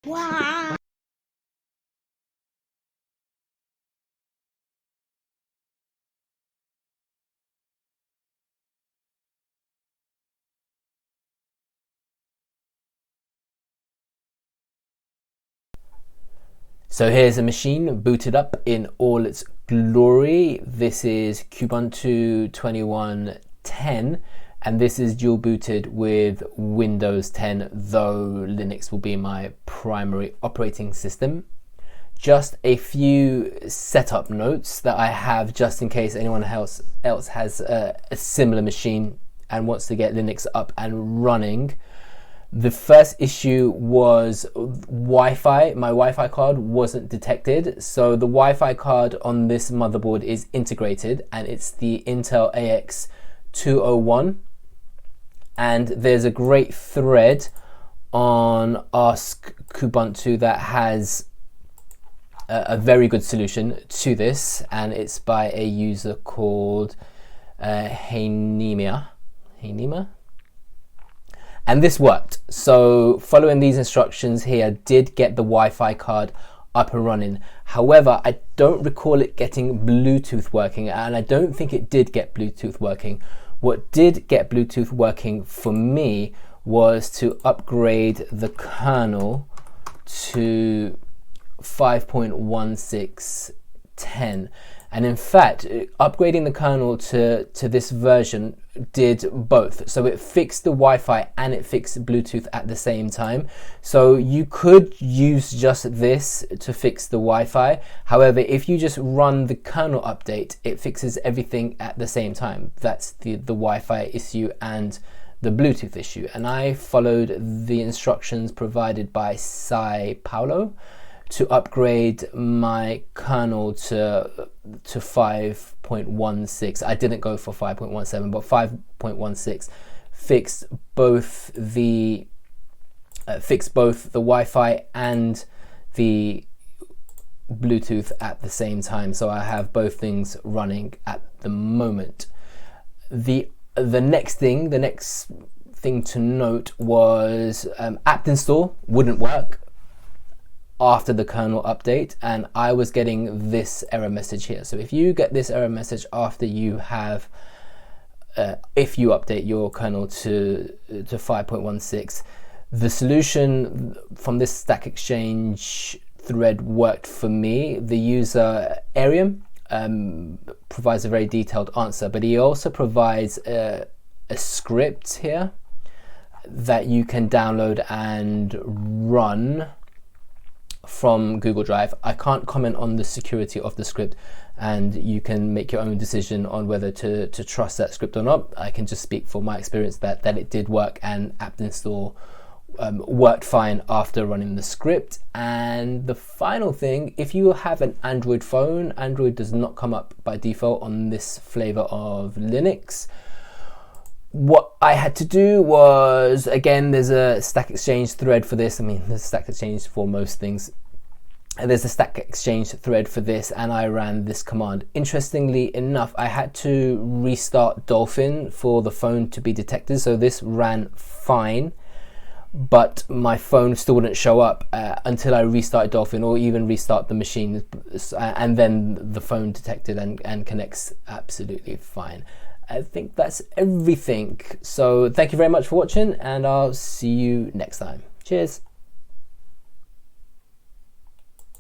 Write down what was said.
Wow. So here's a machine booted up in all its glory. This is Kubuntu 21.10, and this is dual booted with Windows 10, though Linux will be my primary operating system. Just a few setup notes that I have just in case anyone else has a similar machine and wants to get Linux up and running. The first issue was Wi-Fi. My Wi-Fi card wasn't detected. So the Wi-Fi card on this motherboard is integrated, and it's the Intel AX 201. And there's a great thread on Ask Kubuntu that has a very good solution to this, and it's by a user called Heinema. And this worked. So following these instructions here did get the Wi-Fi card up and running. However, I don't recall it getting Bluetooth working, and I don't think it did get Bluetooth working. What did get Bluetooth working for me was to upgrade the kernel to 5.1610. And in fact, upgrading the kernel to this version did both. So it fixed the Wi-Fi and it fixed Bluetooth at the same time. So you could use just this to fix the Wi-Fi. However, if you just run the kernel update, it fixes everything at the same time. That's the Wi-Fi issue and the Bluetooth issue. And I followed the instructions provided by Sai Paulo to upgrade my kernel to 5.16. I didn't go for 5.17, but 5.16 fixed both the Wi-Fi and the Bluetooth at the same time. So I have both things running at the moment. The next thing to note was apt install wouldn't work after the kernel update, and I was getting this error message here. So if you get this error message after you have if you update your kernel to 5.16, the solution from this Stack Exchange thread worked for me. The user Arium provides a very detailed answer, but he also provides a script here that you can download and run from Google Drive. I can't comment on the security of the script, and you can make your own decision on whether to trust that script or not. I can just speak for my experience that it did work, and apt install worked fine after running the script. And the final thing, if you have an Android phone, Android does not come up by default on this flavor of Linux. What I had to do was, again, there's a Stack Exchange thread for this. I mean, there's a Stack Exchange for most things. And there's a Stack Exchange thread for this, and I ran this command. Interestingly enough, I had to restart Dolphin for the phone to be detected. So this ran fine, but my phone still wouldn't show up until I restarted Dolphin, or even restart the machine, and then the phone detected and connects absolutely fine. I think that's everything. So thank you very much for watching, and I'll see you next time. Cheers.